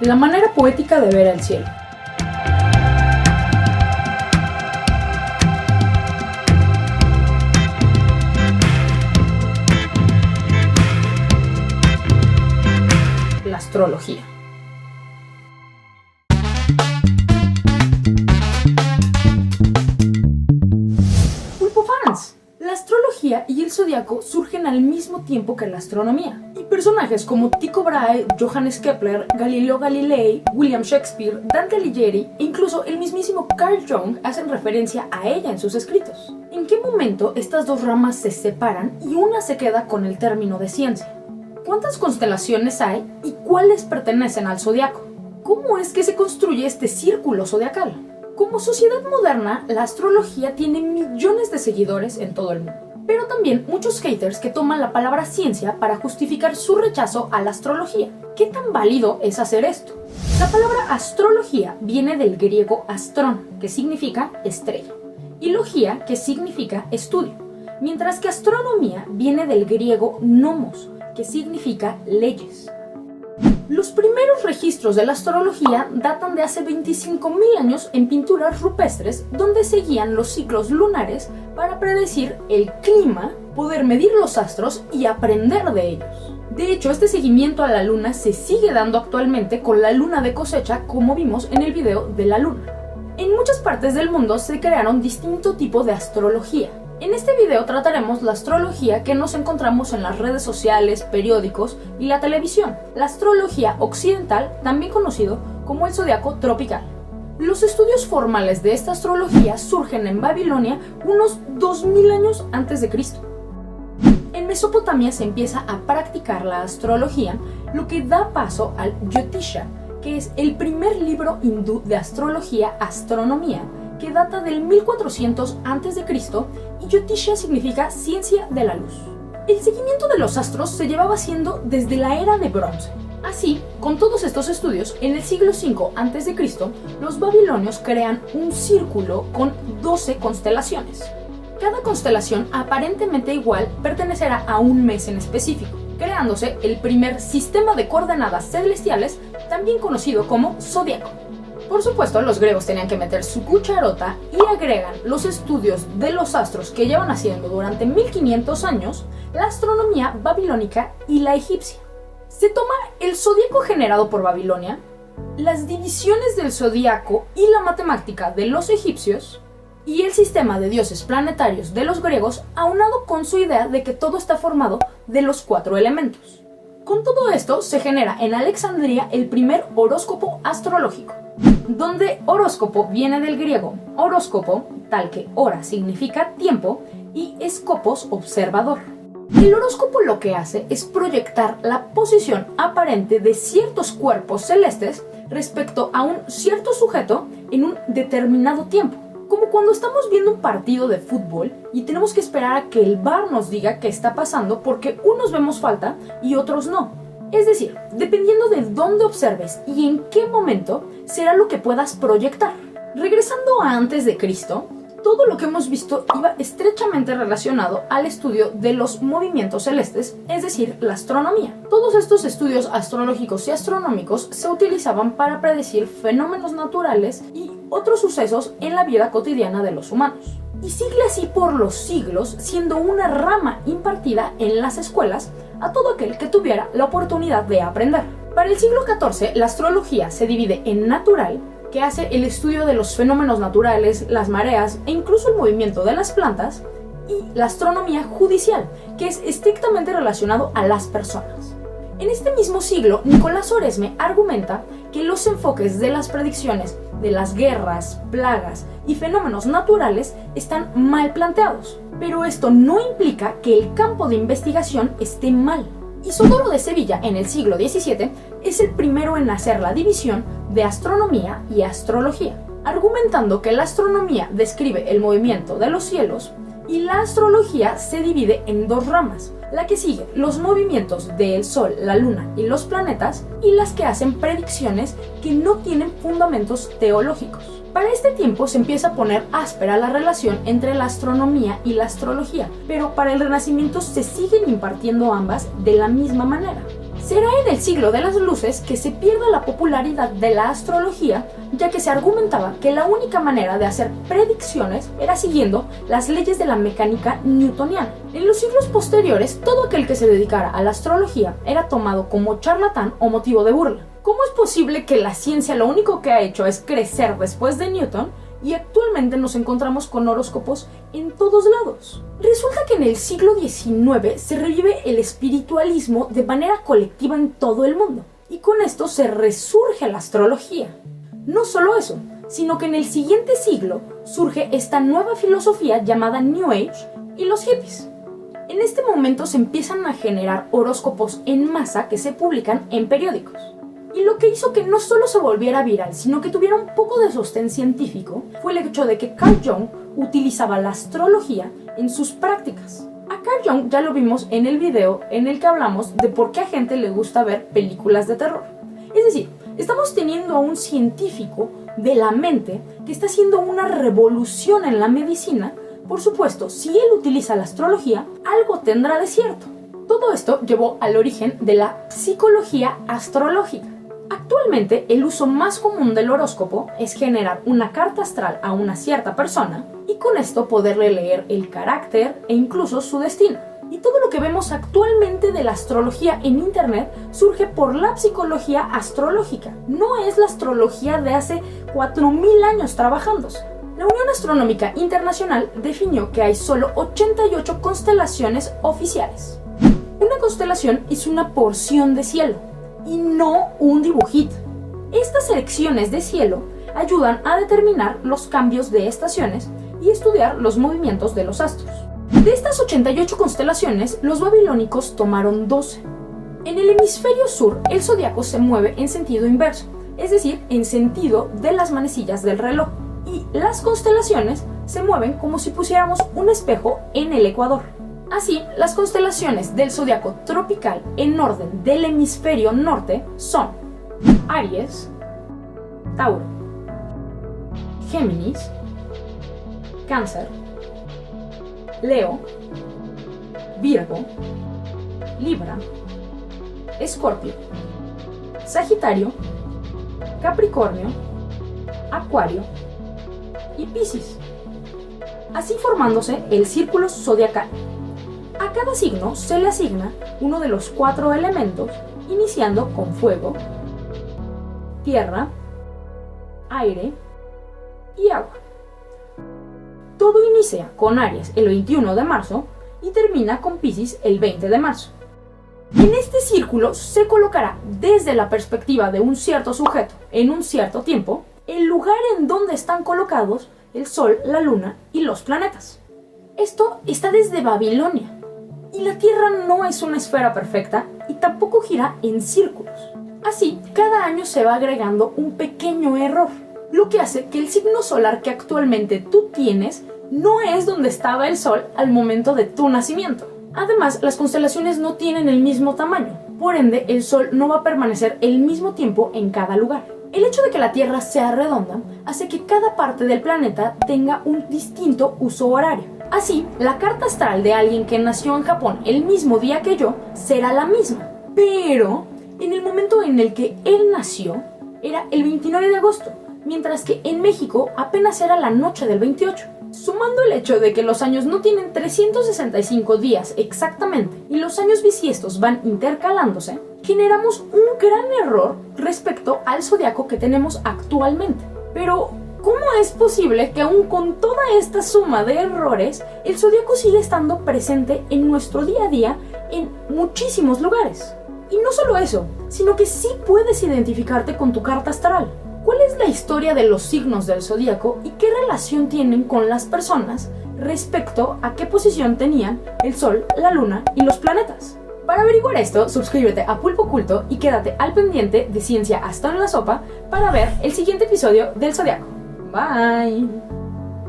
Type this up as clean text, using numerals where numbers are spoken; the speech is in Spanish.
la manera poética de ver el cielo. La astrología. Pulpofans. La astrología y el zodiaco surgen al mismo tiempo que la astronomía, y personajes como Tycho Brahe, Johannes Kepler, Galileo Galilei, William Shakespeare, Dante Alighieri e incluso el mismísimo Carl Jung hacen referencia a ella en sus escritos. ¿En qué momento estas dos ramas se separan y una se queda con el término de ciencia? ¿Cuántas constelaciones hay y cuáles pertenecen al zodiaco? ¿Cómo es que se construye este círculo zodiacal? Como sociedad moderna, la astrología tiene millones de seguidores en todo el mundo, pero también muchos haters que toman la palabra ciencia para justificar su rechazo a la astrología. ¿Qué tan válido es hacer esto? La palabra astrología viene del griego astrón, que significa estrella, y logía, que significa estudio, mientras que astronomía viene del griego nomos, que significa leyes. Los primeros registros de la astrología datan de hace 25.000 años en pinturas rupestres donde seguían los ciclos lunares para predecir el clima, poder medir los astros y aprender de ellos. De hecho, este seguimiento a la luna se sigue dando actualmente con la luna de cosecha, como vimos en el video de la luna. En muchas partes del mundo se crearon distintos tipos de astrología. En este video trataremos la astrología que nos encontramos en las redes sociales, periódicos y la televisión, la astrología occidental, también conocido como el zodiaco tropical. Los estudios formales de esta astrología surgen en Babilonia unos 2000 años antes de Cristo. En Mesopotamia se empieza a practicar la astrología, lo que da paso al Jyotisha, que es el primer libro hindú de astrología, astronomía, que data del 1400 a.C. y Jyotisha significa ciencia de la luz. El seguimiento de los astros se llevaba haciendo desde la era de bronce. Así, con todos estos estudios, en el siglo V a.C., los babilonios crean un círculo con 12 constelaciones. Cada constelación, aparentemente igual, pertenecerá a un mes en específico, creándose el primer sistema de coordenadas celestiales, también conocido como zodiaco. Por supuesto, los griegos tenían que meter su cucharota y agregan los estudios de los astros que llevan haciendo durante 1500 años, la astronomía babilónica y la egipcia. Se toma el zodíaco generado por Babilonia, las divisiones del zodíaco y la matemática de los egipcios, y el sistema de dioses planetarios de los griegos, aunado con su idea de que todo está formado de los 4 elementos. Con todo esto se genera en Alejandría el primer horóscopo astrológico, donde horóscopo viene del griego horóscopo, tal que hora significa tiempo y escopos observador. El horóscopo lo que hace es proyectar la posición aparente de ciertos cuerpos celestes respecto a un cierto sujeto en un determinado tiempo. Como cuando estamos viendo un partido de fútbol y tenemos que esperar a que el VAR nos diga qué está pasando porque unos vemos falta y otros no. Es decir, dependiendo de dónde observes y en qué momento, será lo que puedas proyectar. Regresando a antes de Cristo, todo lo que hemos visto iba estrechamente relacionado al estudio de los movimientos celestes, es decir, la astronomía. Todos estos estudios astrológicos y astronómicos se utilizaban para predecir fenómenos naturales y otros sucesos en la vida cotidiana de los humanos. Y sigue así por los siglos, siendo una rama impartida en las escuelas a todo aquel que tuviera la oportunidad de aprender. Para el siglo XIV, la astrología se divide en natural, que hace el estudio de los fenómenos naturales, las mareas e incluso el movimiento de las plantas, y la astronomía judicial, que es estrictamente relacionado a las personas. En este mismo siglo, Nicolás Oresme argumenta que los enfoques de las predicciones de las guerras, plagas y fenómenos naturales están mal planteados, pero esto no implica que el campo de investigación esté mal. Isodoro de Sevilla, en el siglo XVII, es el primero en hacer la división de astronomía y astrología, argumentando que la astronomía describe el movimiento de los cielos y la astrología se divide en dos ramas, la que sigue los movimientos del Sol, la Luna y los planetas, y las que hacen predicciones que no tienen fundamentos teológicos. Para este tiempo se empieza a poner áspera la relación entre la astronomía y la astrología, pero para el Renacimiento se siguen impartiendo ambas de la misma manera. Será en el siglo de las luces que se pierda la popularidad de la astrología, ya que se argumentaba que la única manera de hacer predicciones era siguiendo las leyes de la mecánica newtoniana. En los siglos posteriores, todo aquel que se dedicara a la astrología era tomado como charlatán o motivo de burla. ¿Cómo es posible que la ciencia lo único que ha hecho es crecer después de Newton y actualmente nos encontramos con horóscopos en todos lados? Resulta que en el siglo XIX se revive el espiritualismo de manera colectiva en todo el mundo, y con esto se resurge la astrología. No solo eso, sino que en el siguiente siglo surge esta nueva filosofía llamada New Age y los hippies. En este momento se empiezan a generar horóscopos en masa que se publican en periódicos. Y lo que hizo que no solo se volviera viral, sino que tuviera un poco de sostén científico, fue el hecho de que Carl Jung utilizaba la astrología en sus prácticas. A Carl Jung ya lo vimos en el video en el que hablamos de por qué a gente le gusta ver películas de terror. Es decir, estamos teniendo a un científico de la mente que está haciendo una revolución en la medicina. Por supuesto, si él utiliza la astrología, algo tendrá de cierto. Todo esto llevó al origen de la psicología astrológica. Actualmente, el uso más común del horóscopo es generar una carta astral a una cierta persona y con esto poderle leer el carácter e incluso su destino. Y todo lo que vemos actualmente de la astrología en internet surge por la psicología astrológica. No es la astrología de hace 4000 años trabajándose. La Unión Astronómica Internacional definió que hay solo 88 constelaciones oficiales. Una constelación es una porción de cielo y no un dibujito. Estas secciones de cielo ayudan a determinar los cambios de estaciones y estudiar los movimientos de los astros. De estas 88 constelaciones, los babilónicos tomaron 12. En el hemisferio sur, el zodiaco se mueve en sentido inverso, es decir, en sentido de las manecillas del reloj, y las constelaciones se mueven como si pusiéramos un espejo en el ecuador. Así, las constelaciones del zodiaco tropical en orden del hemisferio norte son Aries, Tauro, Géminis, Cáncer, Leo, Virgo, Libra, Escorpio, Sagitario, Capricornio, Acuario y Piscis, así formándose el círculo zodiacal. A cada signo se le asigna uno de los 4 elementos, iniciando con fuego, tierra, aire y agua. Todo inicia con Aries el 21 de marzo y termina con Piscis el 20 de marzo. En este círculo se colocará desde la perspectiva de un cierto sujeto en un cierto tiempo el lugar en donde están colocados el Sol, la Luna y los planetas. Esto está desde Babilonia. Y la Tierra no es una esfera perfecta y tampoco gira en círculos. Así, cada año se va agregando un pequeño error, lo que hace que el signo solar que actualmente tú tienes no es donde estaba el Sol al momento de tu nacimiento. Además, las constelaciones no tienen el mismo tamaño, por ende, el Sol no va a permanecer el mismo tiempo en cada lugar. El hecho de que la Tierra sea redonda hace que cada parte del planeta tenga un distinto uso horario. Así, la carta astral de alguien que nació en Japón el mismo día que yo será la misma, pero en el momento en el que él nació era el 29 de agosto, mientras que en México apenas era la noche del 28. Sumando el hecho de que los años no tienen 365 días exactamente y los años bisiestos van intercalándose, generamos un gran error respecto al zodiaco que tenemos actualmente. Pero, ¿cómo es posible que aún con toda esta suma de errores, el zodiaco sigue estando presente en nuestro día a día en muchísimos lugares? Y no solo eso, sino que sí puedes identificarte con tu carta astral. ¿Cuál es la historia de los signos del zodiaco y qué relación tienen con las personas respecto a qué posición tenían el Sol, la Luna y los planetas? Para averiguar esto, suscríbete a Pulpo Oculto y quédate al pendiente de Ciencia hasta en la sopa para ver el siguiente episodio del Zodiaco. Bye.